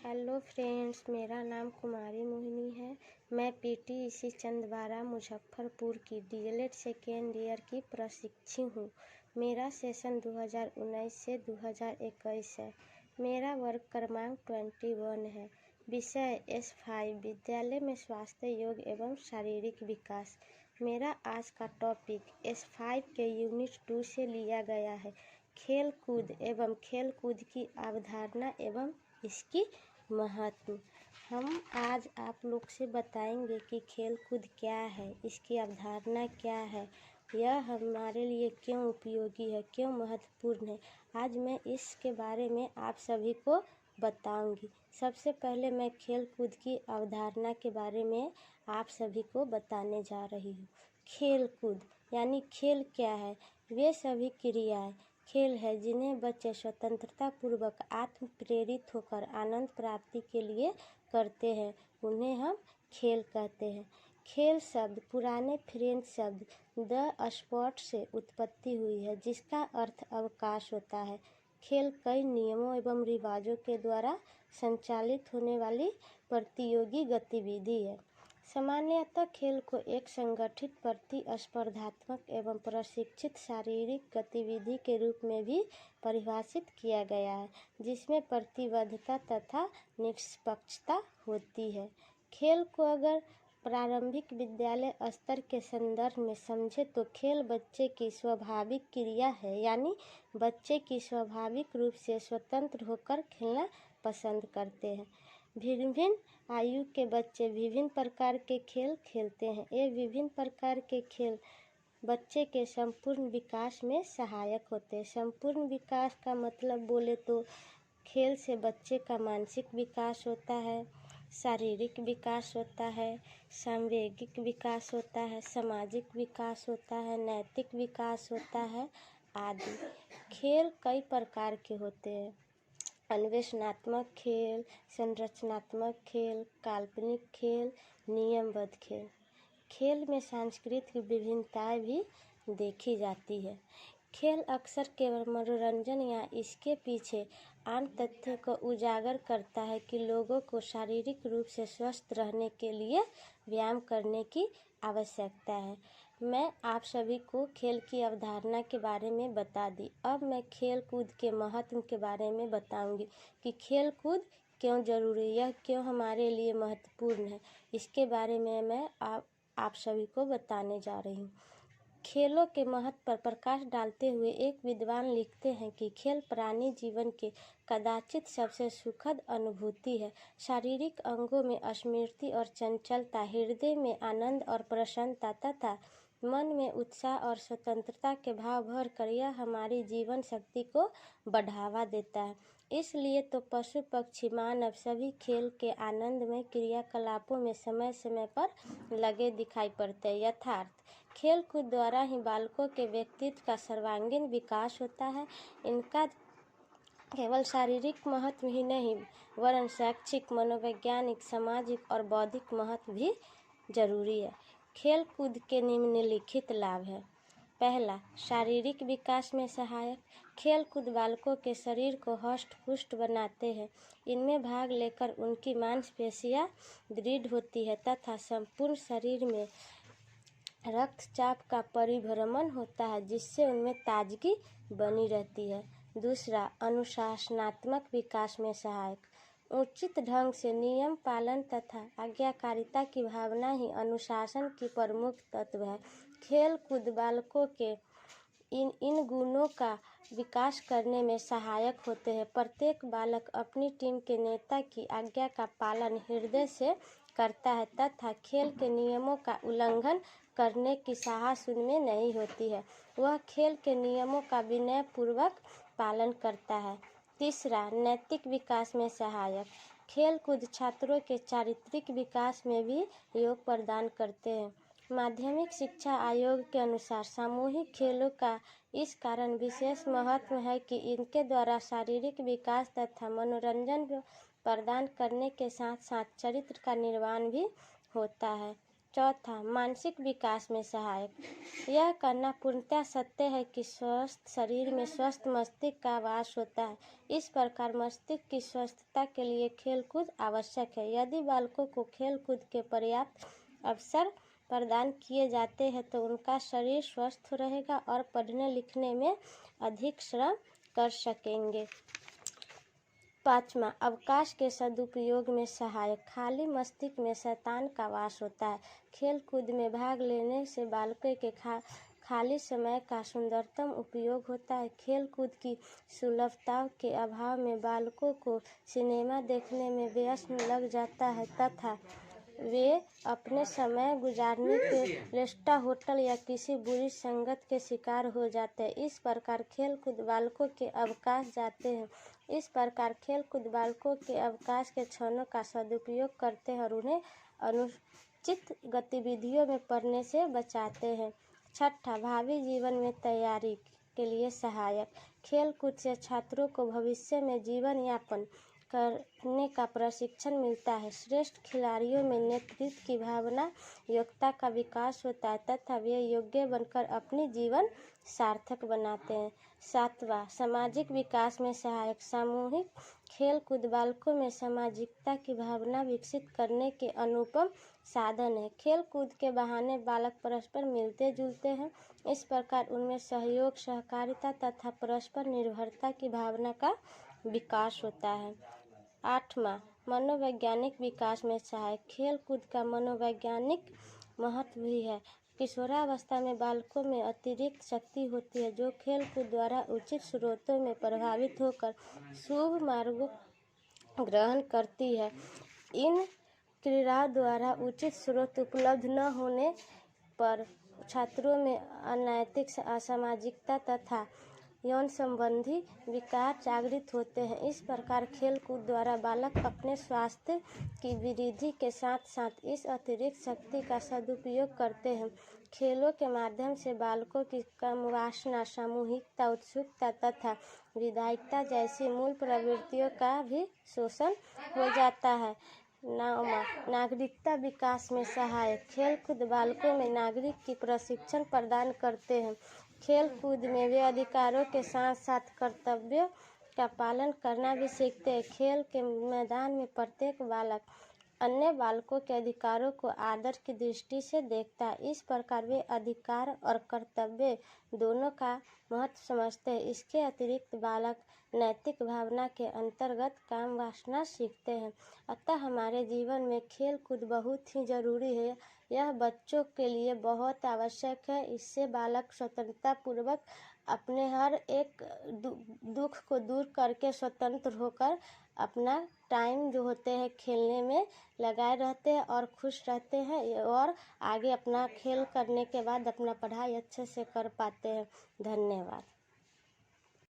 Hello friends, मेरा नाम कुमारी मोहिनी है। मैं पीटीईसी चंदवारा मुजफ्फरपुर की डीएलएड सेकेंड ईयर की प्रशिक्षु हूँ। मेरा सेशन 2019 से 2021 है। मेरा वर्ग क्रमांक 21 है। विषय S5 विद्यालय में स्वास्थ्य, योग एवं शारीरिक विकास। मेरा आज का टॉपिक S5 के यूनिट 2 से लिया गया है। खेल कूद एवं खेल कूद की अवधारणा एवं इसकी महत्व। हम आज आप लोग से बताएंगे कि खेल कूद क्या है, इसकी अवधारणा क्या है, यह हमारे लिए क्यों उपयोगी है, क्यों महत्वपूर्ण है। आज मैं इसके बारे में आप सभी को बताऊंगी। सबसे पहले मैं खेल कूद की अवधारणा के बारे में आप सभी को बताने जा रही हूँ। खेल कूद यानी खेल क्या है? वे सभी क्रियाएं खेल है जिन्हें बच्चे स्वतंत्रता पूर्वक आत्म प्रेरित होकर आनंद प्राप्ति के लिए करते हैं, उन्हें हम खेल कहते हैं। खेल शब्द पुराने फ्रेंच शब्द द स्पोर्ट से उत्पत्ति हुई है, जिसका अर्थ अवकाश होता है। खेल कई नियमों एवं रिवाजों के द्वारा संचालित होने वाली प्रतियोगी गतिविधि है। सामान्यतः खेल को एक संगठित प्रतिस्पर्धात्मक एवं प्रशिक्षित शारीरिक गतिविधि के रूप में भी परिभाषित किया गया है, जिसमें प्रतिबद्धता तथा निष्पक्षता होती है। खेल को अगर प्रारंभिक विद्यालय स्तर के संदर्भ में समझे तो खेल बच्चे की स्वाभाविक क्रिया है, यानी बच्चे की स्वाभाविक रूप से स्वतंत्र होकर खेलना पसंद करते हैं। भिन्न भिन्न आयु के बच्चे विभिन्न प्रकार के खेल खेलते हैं। ये विभिन्न प्रकार के खेल बच्चे के संपूर्ण विकास में सहायक होते हैं। संपूर्ण विकास का मतलब बोले तो खेल से बच्चे का मानसिक विकास होता है, शारीरिक विकास होता है, सांवेगिक विकास होता है, सामाजिक विकास होता है, नैतिक विकास होता है आदि। खेल कई प्रकार के होते हैं। अन्वेषणात्मक खेल, संरचनात्मक खेल, काल्पनिक खेल, नियमबद्ध खेल। खेल में सांस्कृतिक विभिन्नताएं भी देखी जाती है। खेल अक्सर केवल मनोरंजन या इसके पीछे आम तथ्यों को उजागर करता है कि लोगों को शारीरिक रूप से स्वस्थ रहने के लिए व्यायाम करने की आवश्यकता है। मैं आप सभी को खेल की अवधारणा के बारे में बता दी। अब मैं खेल कूद के महत्व के बारे में बताऊंगी कि खेल कूद क्यों जरूरी है, यह क्यों हमारे लिए महत्वपूर्ण है। इसके बारे में मैं आप सभी को बताने जा रही हूँ। खेलों के महत्व पर प्रकाश डालते हुए एक विद्वान लिखते हैं कि खेल प्राणी जीवन के कदाचित सबसे सुखद अनुभूति है। शारीरिक अंगों में स्मृति और चंचलता, हृदय में आनंद और प्रसन्नता तथा मन में उत्साह और स्वतंत्रता के भाव भर कर यह हमारी जीवन शक्ति को बढ़ावा देता है। इसलिए तो पशु पक्षी मानव सभी खेल के आनंदमय क्रियाकलापों में समय समय पर लगे दिखाई पड़ते हैं। यथार्थ खेल कूद द्वारा ही बालकों के व्यक्तित्व का सर्वांगीण विकास होता है। इनका केवल शारीरिक महत्व ही नहीं वरन शैक्षिक, मनोवैज्ञानिक, सामाजिक और बौद्धिक महत्व भी जरूरी है। खेल कूद के निम्नलिखित लाभ है। पहला, शारीरिक विकास में सहायक। खेल कूद बालकों के शरीर को हष्ट पुष्ट बनाते हैं। इनमें भाग लेकर उनकी मांसपेशियां दृढ़ होती है तथा संपूर्ण शरीर में रक्तचाप का परिभ्रमण होता है, जिससे उनमें ताजगी बनी रहती है। दूसरा, अनुशासनात्मक विकास में सहायक। उचित ढंग से नियम पालन तथा आज्ञाकारिता की भावना ही अनुशासन की प्रमुख तत्व है। खेल कूद बालकों के इन गुणों का विकास करने में सहायक होते हैं। प्रत्येक बालक अपनी टीम के नेता की आज्ञा का पालन हृदय से करता है तथा खेल के नियमों का उल्लंघन करने की साहस उनमें नहीं होती है। वह खेल के नियमों का विनयपूर्वक पालन करता है। तीसरा, नैतिक विकास में सहायक। खेल कूद छात्रों के चारित्रिक विकास में भी योग प्रदान करते हैं। माध्यमिक शिक्षा आयोग के अनुसार सामूहिक खेलों का इस कारण विशेष महत्व है कि इनके द्वारा शारीरिक विकास तथा मनोरंजन प्रदान करने के साथ साथ चरित्र का निर्माण भी होता है। चौथा, मानसिक विकास में सहायक। यह कहना पूर्णतः सत्य है कि स्वस्थ शरीर में स्वस्थ मस्तिष्क का वास होता है। इस प्रकार मस्तिष्क की स्वस्थता के लिए खेलकूद आवश्यक है। यदि बालकों को खेलकूद के पर्याप्त अवसर प्रदान किए जाते हैं तो उनका शरीर स्वस्थ रहेगा और पढ़ने लिखने में अधिक श्रम कर सकेंगे। पाँचवा, अवकाश के सदुपयोग में सहायक। खाली मस्तिष्क में शैतान का वास होता है। खेल कूद में भाग लेने से बालकों के खाली समय का सुंदरतम उपयोग होता है। खेल कूद की सुलभता के अभाव में बालकों को सिनेमा देखने में व्यस्त लग जाता है तथा वे अपने समय गुजारने के रेस्टोरेंट, होटल या किसी बुरी संगत के शिकार हो जाते हैं। इस प्रकार खेल कूद बालकों के अवकाश के क्षणों का सदुपयोग करते हैं और उन्हें अनुचित गतिविधियों में पड़ने से बचाते हैं। छठा, भावी जीवन में तैयारी के लिए सहायक। खेल कूद से छात्रों को भविष्य में जीवन यापन करने का प्रशिक्षण मिलता है। श्रेष्ठ खिलाड़ियों में नेतृत्व की भावना, योग्यता का विकास होता है तथा वे योग्य बनकर अपनी जीवन सार्थक बनाते हैं। सातवां, सामाजिक विकास में सहायक। सामूहिक खेल कूद बालकों में सामाजिकता की भावना विकसित करने के अनुपम साधन है। खेल कूद के बहाने बालक परस्पर मिलते जुलते हैं। इस प्रकार उनमें सहयोग, सहकारिता तथा परस्पर निर्भरता की भावना का विकास होता है। आठवां, मनोवैज्ञानिक विकास में सहायक। खेल कूद का मनोवैज्ञानिक महत्व भी है। किशोरावस्था में बालकों में अतिरिक्त शक्ति होती है जो खेल कूद द्वारा उचित स्रोतों में प्रभावित होकर शुभ मार्गों ग्रहण करती है। इन क्रीड़ाओं द्वारा उचित स्रोत उपलब्ध न होने पर छात्रों में अनैतिक, असामाजिकता तथा यौन संबंधी विकार जागृत होते हैं। इस प्रकार खेल कूद द्वारा बालक अपने स्वास्थ्य की वृद्धि के साथ साथ इस अतिरिक्त शक्ति का सदुपयोग करते हैं। खेलों के माध्यम से बालकों की कम वासना, सामूहिकता, उत्सुकता तथा विधायकता जैसी मूल प्रवृत्तियों का भी शोषण हो जाता है। नौवां, नागरिकता विकास में सहायक। खेल कूद बालकों में नागरिक की प्रशिक्षण प्रदान करते हैं। खेल कूद में वे अधिकारों के साथ साथ कर्तव्यों का पालन करना भी सीखते हैं। खेल के मैदान में प्रत्येक बालक अन्य बालकों के अधिकारों को आदर की दृष्टि से देखता है। इस प्रकार वे अधिकार और कर्तव्य दोनों का महत्व समझते हैं। इसके अतिरिक्त बालक नैतिक भावना के अंतर्गत काम वासना सीखते हैं। अतः हमारे जीवन में खेल कूद बहुत ही जरूरी है। यह बच्चों के लिए बहुत आवश्यक है। इससे बालक स्वतंत्रता पूर्वक अपने हर एक दुख को दूर करके स्वतंत्र होकर अपना टाइम जो होते हैं खेलने में लगाए रहते हैं और खुश रहते हैं और आगे अपना खेल करने के बाद अपना पढ़ाई अच्छे से कर पाते हैं। धन्यवाद।